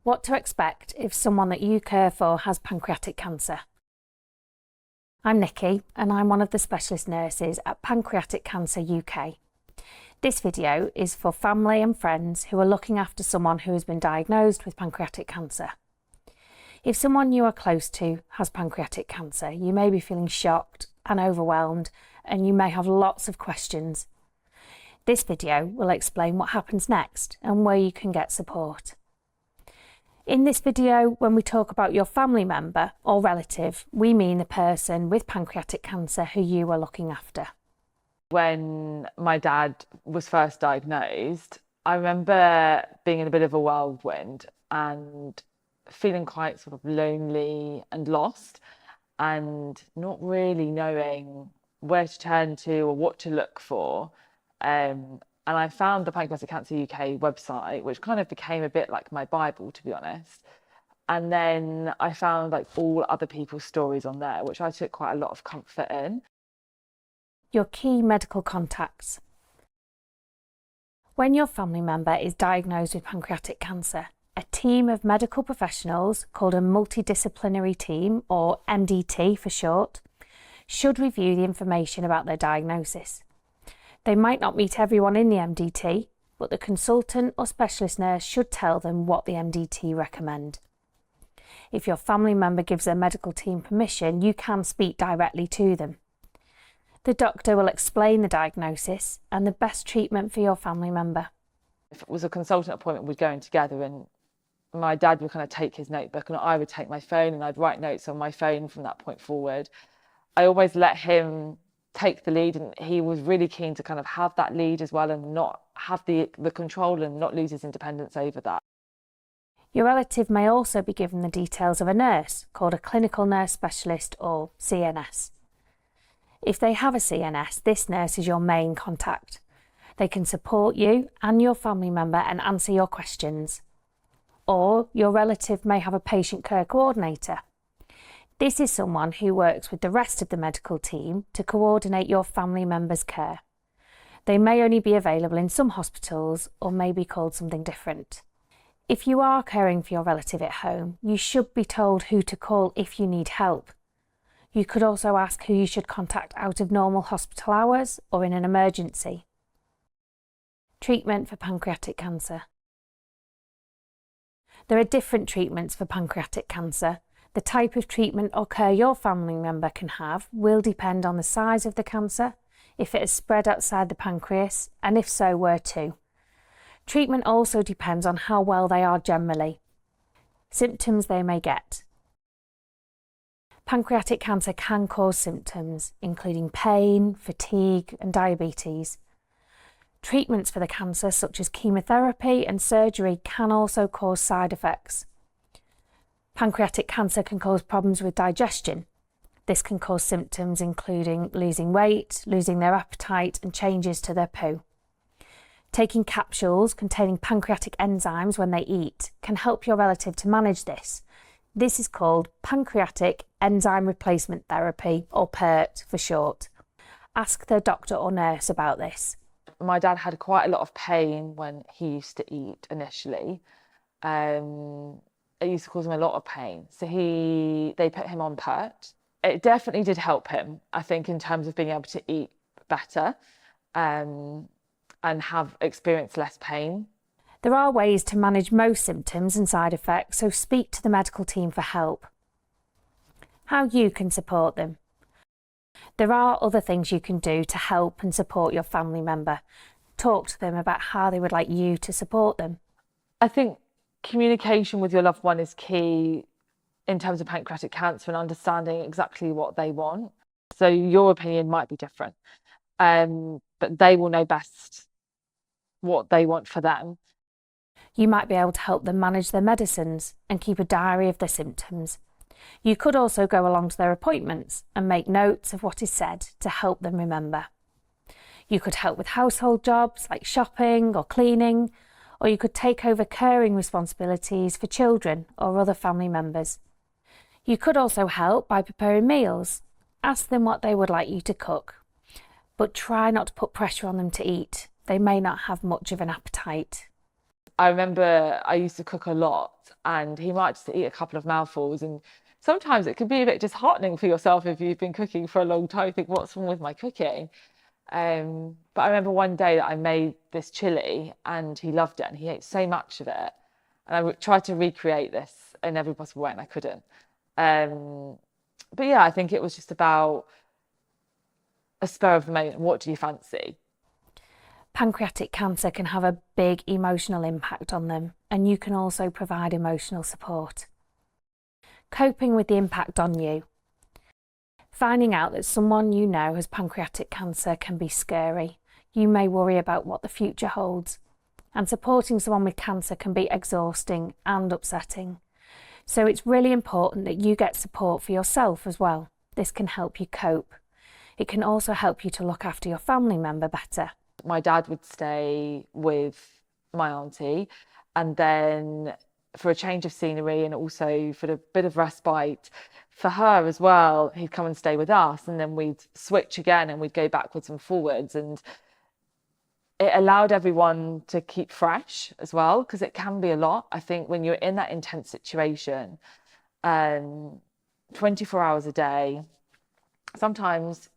What to expect if someone that you care for has pancreatic cancer. I'm Nicci and I'm one of the specialist nurses at Pancreatic Cancer UK. This video is for family and friends who are looking after someone who has been diagnosed with pancreatic cancer. If someone you are close to has pancreatic cancer, you may be feeling shocked and overwhelmed, and you may have lots of questions. This video will explain what happens next and where you can get support. In this video, when we talk about your family member or relative, we mean the person with pancreatic cancer who you are looking after. When my dad was first diagnosed, I remember being in a bit of a whirlwind and feeling quite sort of lonely and lost and not really knowing where to turn to or what to look for. And I found the Pancreatic Cancer UK website, which kind of became a bit like my Bible, to be honest. And then I found like all other people's stories on there, which I took quite a lot of comfort in. Your key medical contacts. When your family member is diagnosed with pancreatic cancer, a team of medical professionals, called a multidisciplinary team, or MDT for short, should review the information about their diagnosis. They might not meet everyone in the MDT, but the consultant or specialist nurse should tell them what the MDT recommend. If your family member gives their medical team permission, you can speak directly to them. The doctor will explain the diagnosis and the best treatment for your family member. If it was a consultant appointment, we'd go in together, and my dad would kind of take his notebook and I would take my phone and I'd write notes on my phone from that point forward. I always let him take the lead, and he was really keen to kind of have that lead as well and not have the control and not lose his independence over that. Your relative may also be given the details of a nurse called a clinical nurse specialist, or CNS. If they have a CNS, this nurse is your main contact. They can support you and your family member and answer your questions. Or your relative may have a patient care coordinator. This is someone who works with the rest of the medical team to coordinate your family member's care. They may only be available in some hospitals or may be called something different. If you are caring for your relative at home, you should be told who to call if you need help. You could also ask who you should contact out of normal hospital hours or in an emergency. Treatment for pancreatic cancer. There are different treatments for pancreatic cancer. The type of treatment or care your family member can have will depend on the size of the cancer, if it has spread outside the pancreas, and if so, where to. Treatment also depends on how well they are generally. Symptoms they may get. Pancreatic cancer can cause symptoms, including pain, fatigue, and diabetes. Treatments for the cancer, such as chemotherapy and surgery, can also cause side effects. Pancreatic cancer can cause problems with digestion. This can cause symptoms including losing weight, losing their appetite, and changes to their poo. Taking capsules containing pancreatic enzymes when they eat can help your relative to manage this. This is called pancreatic enzyme replacement therapy, or PERT for short. Ask their doctor or nurse about this. My dad had quite a lot of pain when he used to eat initially. It used to cause him a lot of pain. So they put him on PERT. It definitely did help him, I think, in terms of being able to eat better and experience less pain. There are ways to manage most symptoms and side effects, so speak to the medical team for help. How you can support them. There are other things you can do to help and support your family member. Talk to them about how they would like you to support them. I think communication with your loved one is key in terms of pancreatic cancer and understanding exactly what they want. So your opinion might be different, but they will know best what they want for them. You might be able to help them manage their medicines and keep a diary of their symptoms. You could also go along to their appointments and make notes of what is said to help them remember. You could help with household jobs like shopping or cleaning, or you could take over caring responsibilities for children or other family members. You could also help by preparing meals. Ask them what they would like you to cook, but try not to put pressure on them to eat. They may not have much of an appetite. I remember I used to cook a lot, and he might just eat a couple of mouthfuls, and sometimes it can be a bit disheartening for yourself if you've been cooking for a long time. You think, what's wrong with my cooking? But I remember one day that I made this chili and he loved it and he ate so much of it. And I tried to recreate this in every possible way and I couldn't. But yeah, I think it was just about a spur of the moment. What do you fancy? Pancreatic cancer can have a big emotional impact on them, and you can also provide emotional support. Coping with the impact on you. Finding out that someone you know has pancreatic cancer can be scary. You may worry about what the future holds. And supporting someone with cancer can be exhausting and upsetting. So it's really important that you get support for yourself as well. This can help you cope. It can also help you to look after your family member better. My dad would stay with my auntie, and then for a change of scenery and also for a bit of respite for her as well, he'd come and stay with us, and then we'd switch again and we'd go backwards and forwards. And it allowed everyone to keep fresh as well, because it can be a lot. I think when you're in that intense situation, 24 hours a day, sometimes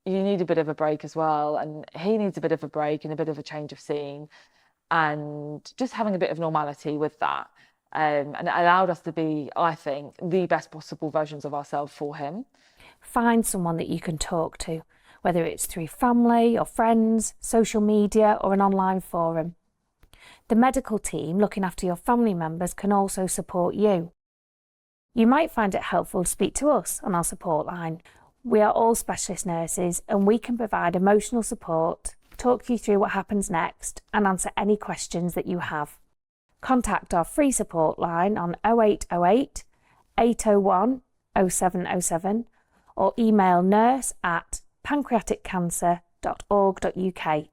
you need a bit of a break as well. And he needs a bit of a break and a bit of a change of scene, and just having a bit of normality with that. And it allowed us to be, I think, the best possible versions of ourselves for him. Find someone that you can talk to, whether it's through family or friends, social media or an online forum. The medical team looking after your family members can also support you. You might find it helpful to speak to us on our support line. We are all specialist nurses and we can provide emotional support, talk you through what happens next and answer any questions that you have. Contact our free support line on 0808 801 0707 or email nurse@pancreaticcancer.org.uk.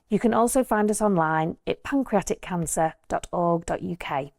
You can also find us online at pancreaticcancer.org.uk.